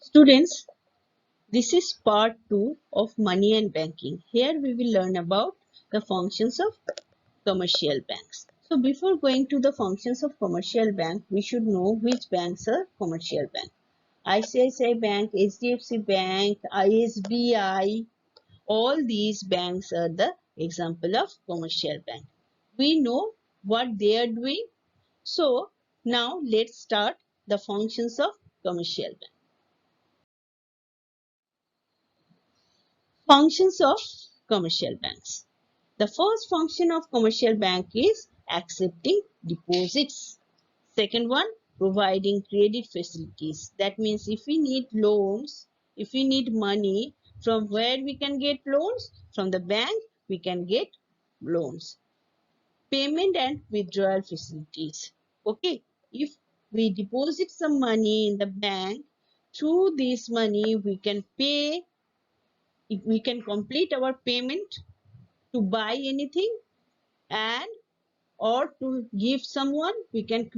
Students, this is part 2 of money and banking. Here we will learn about the functions of commercial banks. So before going to the functions of commercial bank, we should know which banks are commercial bank. ICICI Bank, HDFC Bank, ISBI, all these banks are the example of commercial bank. We know what they are doing. So now let's start the functions of commercial bank. Functions of commercial banks. The first function of commercial bank is accepting deposits. Second one, providing credit facilities. That means if we need loans, if we need money, from where we can get loans? From the bank, we can get loans. Payment and withdrawal facilities. Okay, if we deposit some money in the bank, through this money we can pay, we can complete our payment to buy anything, and or to give someone, we can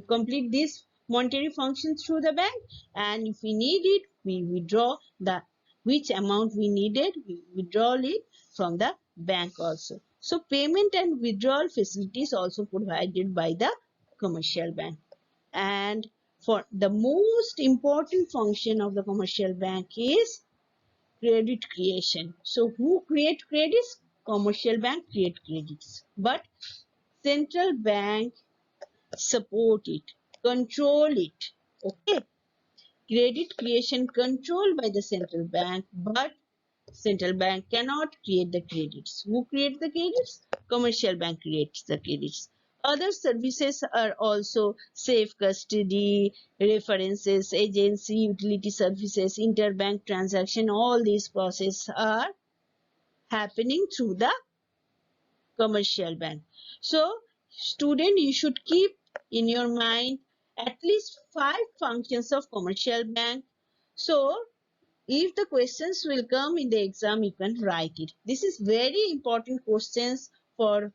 complete this monetary function through the bank, and if we need it, we withdraw the which amount we needed, we withdraw it from the bank also. So payment and withdrawal facilities also provided by the commercial bank. And for the most important function of the commercial bank is credit creation. So who create credits? Commercial bank create credits, but central bank support it, control it. Okay, credit creation controlled by the central bank, but central bank cannot create the credits. Who creates the credits? Commercial bank creates the credits. Other services are also safe custody, references, agency, utility services, interbank transaction. All these processes are happening through the commercial bank. So student, you should keep in your mind at least 5 functions of commercial bank. So if the questions will come in the exam, you can write it. This is very important questions for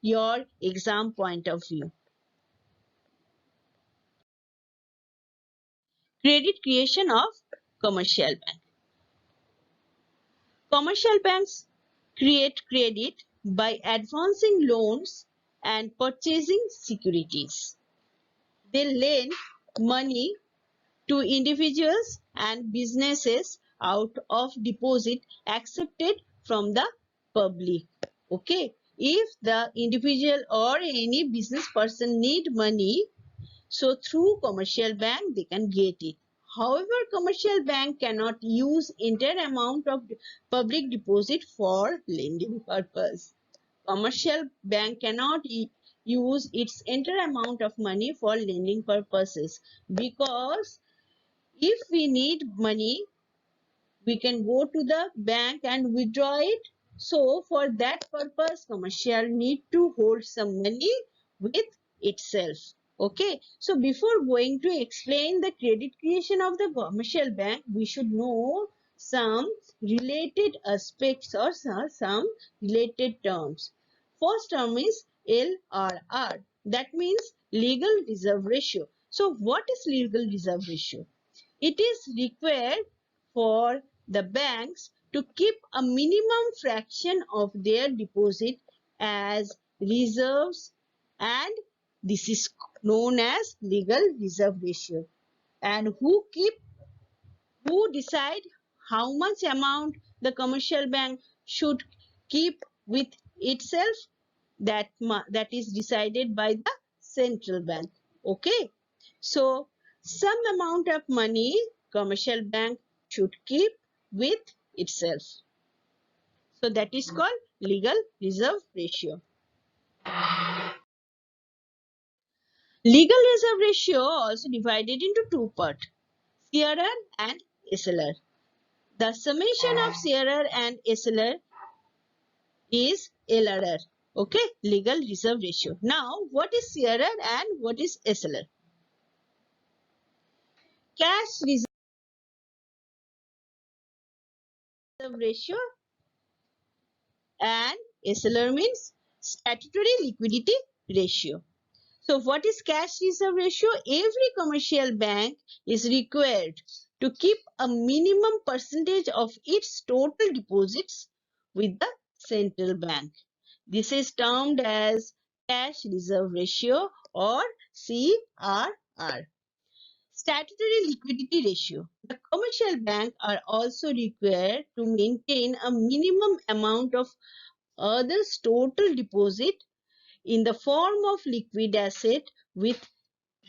your exam point of view. Credit creation of commercial bank. Commercial banks create credit by advancing loans and purchasing securities. They lend money to individuals and businesses out of deposit accepted from the public. Okay, if the individual or any business person need money, so through commercial bank they can get it. However, commercial bank cannot use entire amount of public deposit for lending purpose. Commercial bank cannot use its entire amount of money for lending purposes, because if we need money, we can go to the bank and withdraw it. So for that purpose, commercial need to hold some money with itself. Okay, so before going to explain the credit creation of the commercial bank, we should know some related aspects or some related terms. First term is LRR. That means legal reserve ratio. So what is legal reserve ratio? It is required for the banks to keep a minimum fraction of their deposit as reserves, and this is known as legal reserve ratio. And who decide how much amount the commercial bank should keep with itself? That is decided by the central bank. Okay, so some amount of money commercial bank should keep with itself. So that is called legal reserve ratio. Legal reserve ratio also divided into 2 parts, CRR and SLR. The summation of CRR and SLR is LRR. Okay, legal reserve ratio. Now, what is CRR and what is SLR? Cash reserve ratio and SLR means statutory liquidity ratio. So what is cash reserve ratio? Every commercial bank is required to keep a minimum percentage of its total deposits with the central bank. This is termed as cash reserve ratio or CRR. Statutory liquidity ratio. The commercial banks are also required to maintain a minimum amount of others' total deposit in the form of liquid asset with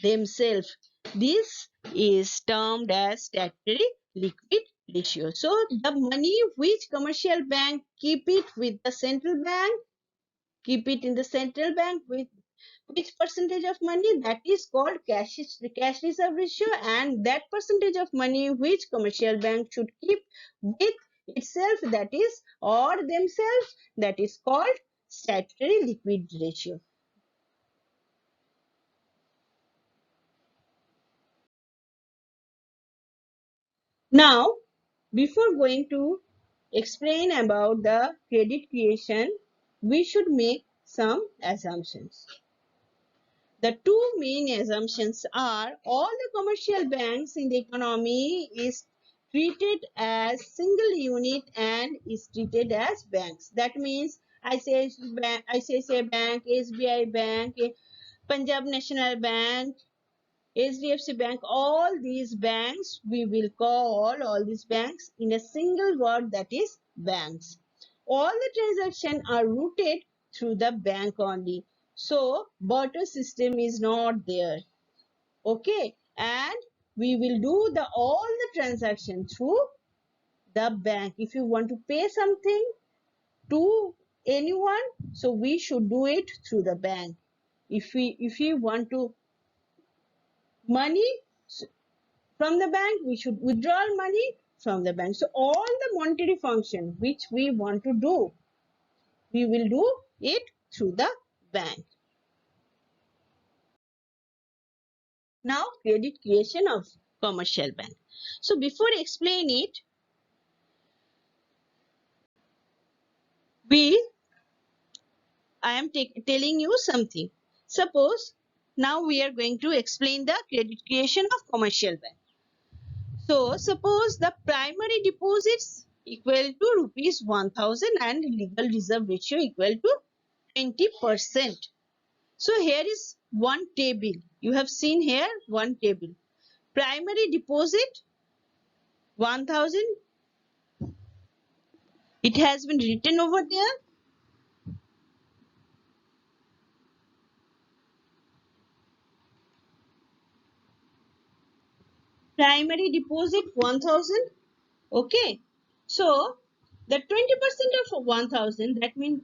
themselves. This is termed as statutory liquid ratio. So the money which commercial bank keep it with the central bank, keep it in the central bank with which percentage of money, that is called cash reserve ratio, and that percentage of money which commercial bank should keep with itself, that is, or themselves, that is called statutory liquid ratio. Now, before going to explain about the credit creation, we should make some assumptions. The two main assumptions are all the commercial banks in the economy is treated as single unit and is treated as banks. That means ICICI Bank, SBI Bank, Punjab National Bank, HDFC Bank, all these banks, we will call all these banks in a single word, that is banks. All the transactions are routed through the bank only. So, barter system is not there. Okay. And we will do all the transaction through the bank. If you want to pay something to anyone, so we should do it through the bank. If we want to money from the bank, we should withdraw money from the bank. So all the monetary function which we want to do, we will do it through the bank. Now, credit creation of commercial bank. So before I explain it, I am telling you something. Suppose now we are going to explain the credit creation of commercial bank. So suppose the primary deposits equal to rupees 1000 and legal reserve ratio equal to 20%. So here is one table. You have seen here one table. Primary deposit 1000. It has been written over there. Primary deposit 1000. Okay. So the 20% of 1000, that means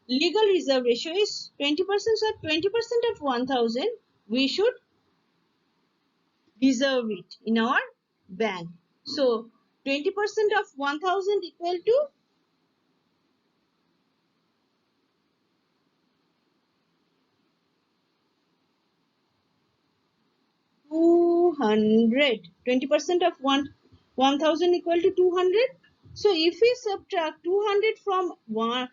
legal reserve ratio is 20%. So 20% of 1000 we should reserve it in our bank. So 20% of 1000 equal to 200. 20% of 1000 equal to 200. So if we subtract 200 from 1000,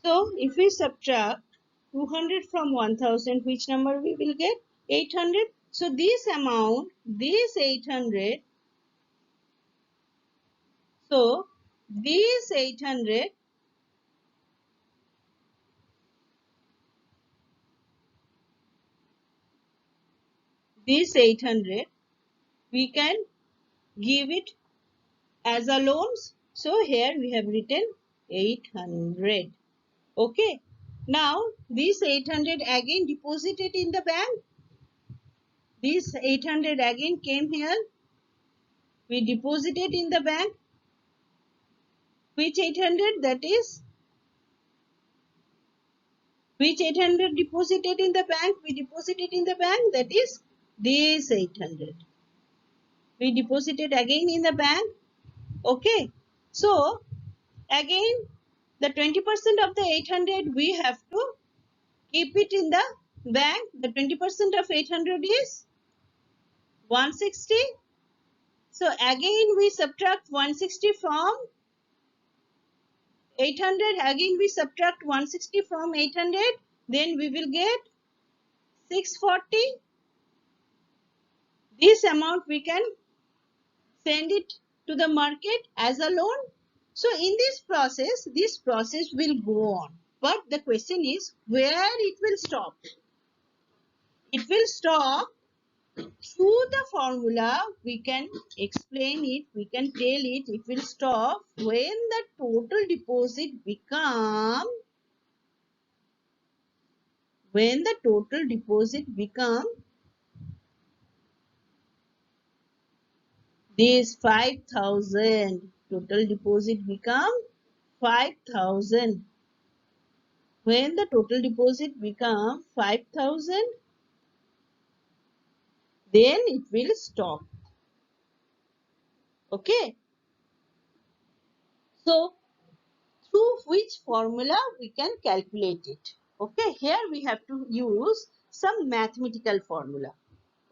so if we subtract 200 from 1000, which number we will get? 800. So this amount, this 800, so this 800, this 800, we can give it as a loans. So here we have written 800. Okay. Now this 800 again deposited in the bank. This 800 again came here. We deposited in the bank. Which 800? That is, which 800 deposited in the bank? We deposited in the bank. That is this 800. We deposited again in the bank. Okay. So again the 20% of the 800 we have to keep it in the bank. The 20% of 800 is 160. So again we subtract 160 from 800. Again we subtract 160 from 800. Then we will get 640. This amount we can send it to the market as a loan. So in this process will go on. But the question is where it will stop. It will stop through the formula. We can explain it, we can tell it will stop when the total deposit become this 5,000. Total deposit become 5,000. When the total deposit become 5,000, then it will stop. Okay. So through which formula we can calculate it. Okay, here we have to use some mathematical formula.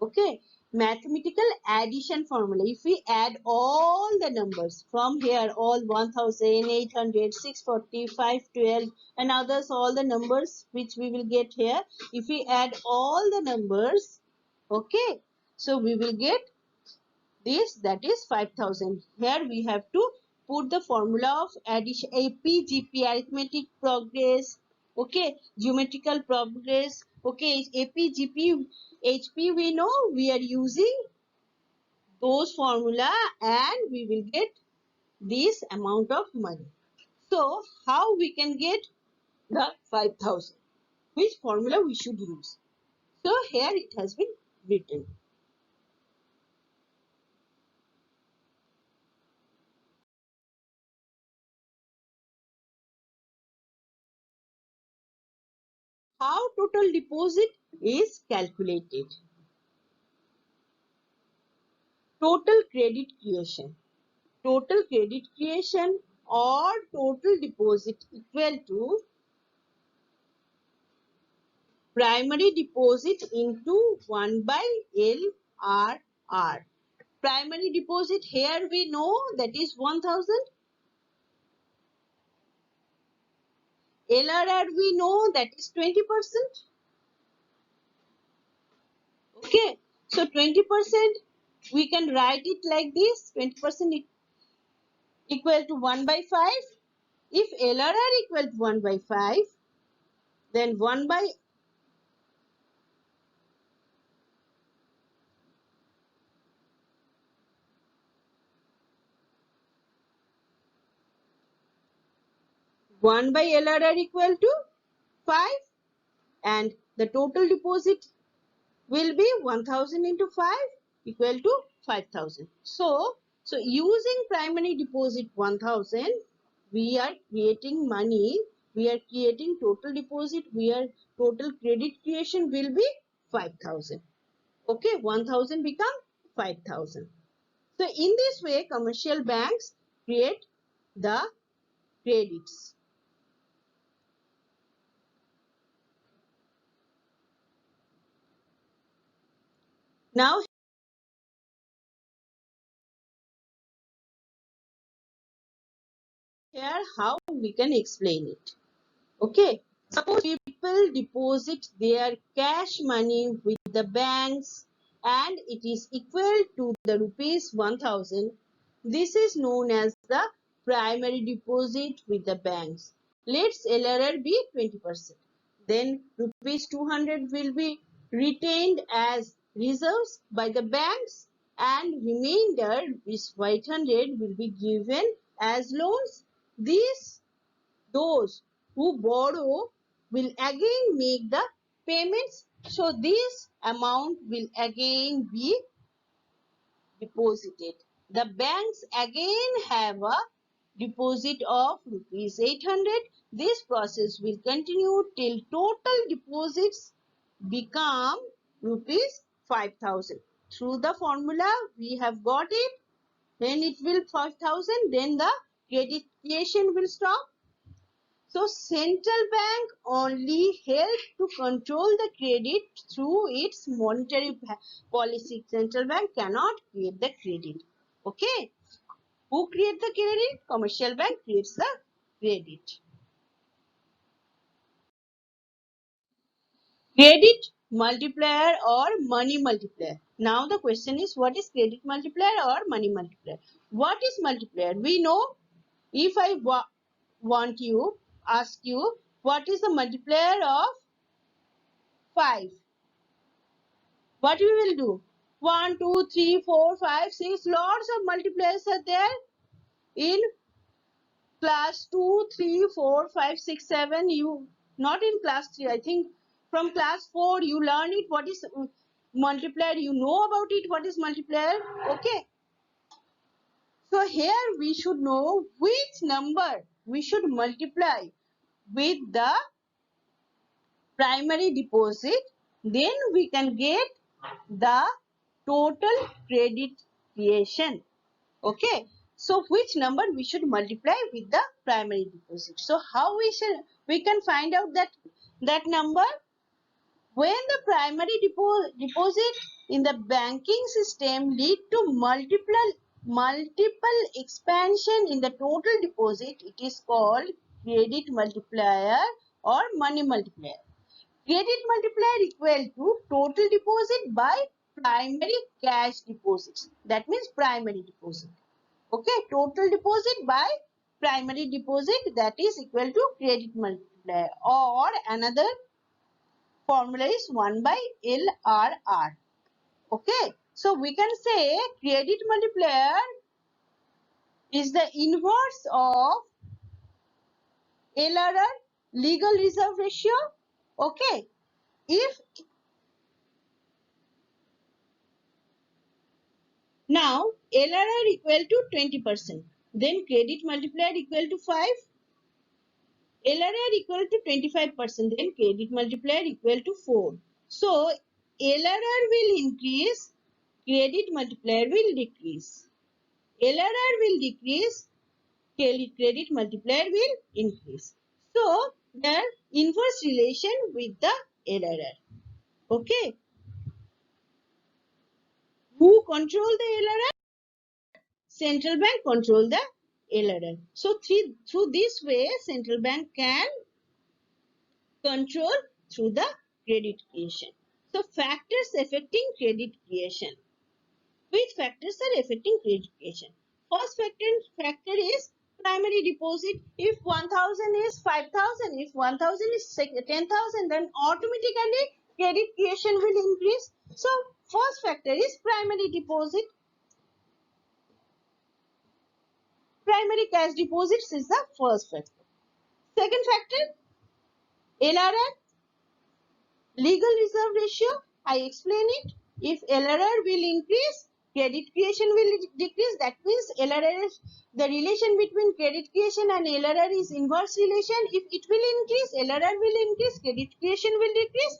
Okay, mathematical addition formula. If we add all the numbers from here, all 1,800, 640, 512 and others, all the numbers which we will get here, if we add all the numbers, okay, so we will get this, that is 5,000. Here we have to put the formula of addition, AP, GP, arithmetic progress, okay, geometrical progress, okay, AP, GP, HP we know, we are using those formula and we will get this amount of money. So how we can get the 5,000? Which formula we should use? So here it has been written. How total deposit is calculated? Total credit creation. Total credit creation or total deposit equal to primary deposit into 1 by LRR. Primary deposit here we know that is 1,000. LRR we know that is 20%. Okay. So 20% we can write it like this. 20% equal to 1 by 5. If LRR equal to 1 by 5, then 1 by 1 by LRR equal to 5 and the total deposit will be 1,000 into 5 equal to 5,000. So using primary deposit 1,000, we are creating money, we are creating total deposit, we are total credit creation will be 5,000. Okay, 1,000 become 5,000. So in this way, commercial banks create the credits. Now here how we can explain it. Okay, suppose people deposit their cash money with the banks and it is equal to the rupees 1,000. This is known as the primary deposit with the banks. Let's LRR be 20%. Then rupees 200 will be retained as reserves by the banks and remainder is 500 will be given as loans. Those who borrow will again make the payments. So this amount will again be deposited. The banks again have a deposit of rupees 800. This process will continue till total deposits become rupees 5,000. Through the formula we have got it. When it will 5,000, then the credit creation will stop. So central bank only help to control the credit through its monetary policy. Central bank cannot create the credit. Okay. Who creates the credit? Commercial bank creates the credit. Credit multiplier or money multiplier. Now the question is, what is credit multiplier or money multiplier? What is multiplier? We know, if I ask you, what is the multiplier of 5? What we will do? 1, 2, 3, 4, 5, 6. Lots of multipliers are there in class 2, 3, 4, 5, 6, 7. You not in class 3. I think from class 4 you learn it. What is multiplier? You know about it. What is multiplier? Okay. So here we should know which number we should multiply with the primary deposit. Then we can get the total credit creation. Okay. So which number we should multiply with the primary deposit? So how we can find out that number? When the primary deposit in the banking system lead to multiple expansion in the total deposit, it is called credit multiplier or money multiplier. Credit multiplier equal to total deposit by primary cash deposits. That means primary deposit. Okay, total deposit by primary deposit, that is equal to credit multiplier, or another formula is 1 by LRR. Okay, so we can say credit multiplier is the inverse of LRR, legal reserve ratio. Okay, if now LRR equal to 20%, then credit multiplier equal to 5. LRR equal to 25%, then credit multiplier equal to 4. So LRR will increase, credit multiplier will decrease. LRR will decrease, credit multiplier will increase. So the inverse relation with the LRR. Okay. Who control the LRR? Central bank control the LRR. So through this way, central bank can control through the credit creation. So factors affecting credit creation. Which factors are affecting credit creation? First factor is primary deposit. If 1,000 is 5,000, if 1,000 is 10,000, then automatically credit creation will increase. So first factor is primary deposit. Primary cash deposits is the first factor. Second factor, LRR, legal reserve ratio. I explain it. If LRR will increase, credit creation will decrease. That means LRR is the relation between credit creation and LRR is inverse relation. If it will increase, LRR will increase, credit creation will decrease.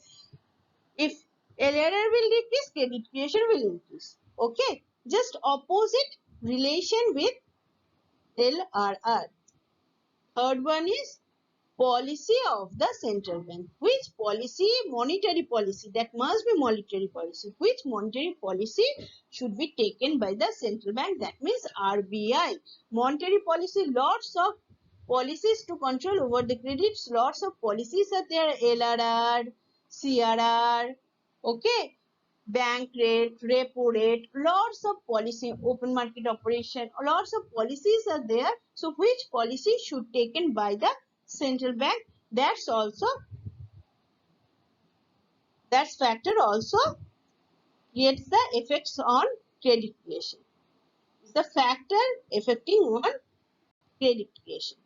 If LRR will decrease, credit creation will increase. Okay. Just opposite relation with LRR. Third one is policy of the central bank. Which policy? Monetary policy. That must be monetary policy. Which monetary policy should be taken by the central bank? That means RBI. Monetary policy, lots of policies to control over the credits. Lots of policies are there. LRR, CRR, okay, bank rate, repo rate, lots of policy, open market operation, lots of policies are there. So which policy should taken by the central bank? That factor also creates the effects on credit creation. Is the factor affecting on credit creation.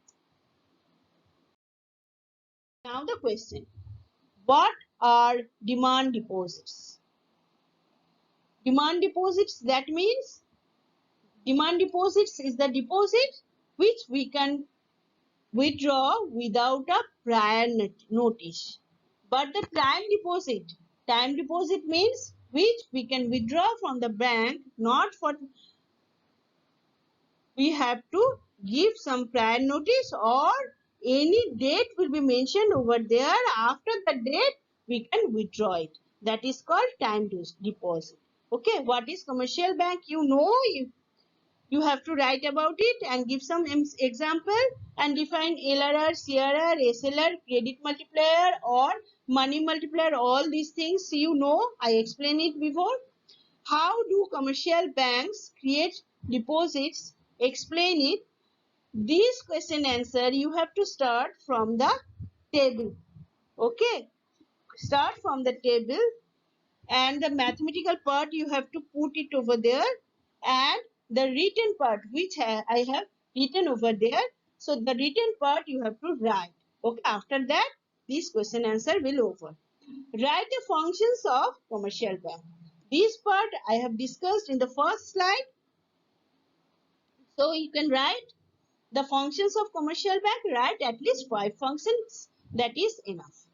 Now the question, what are demand deposits? Demand deposits, that means demand deposits is the deposit which we can withdraw without a prior notice. But the time deposit means which we can withdraw from the bank, not for we have to give some prior notice or any date will be mentioned over there. After the date we can withdraw it. That is called time deposit. Okay, what is commercial bank? You have to write about it and give some example and define LRR, CRR, SLR, credit multiplier or money multiplier. All these things I explained it before. How do commercial banks create deposits? Explain it. This question answer you have to start from the table. Okay, start from the table and the mathematical part you have to put it over there and the written part which I have written over there. So the written part you have to write. Okay, after that this question answer will over. Write the functions of commercial bank. This part I have discussed in the first slide. So you can write the functions of commercial bank, write at least 5 functions. That is enough.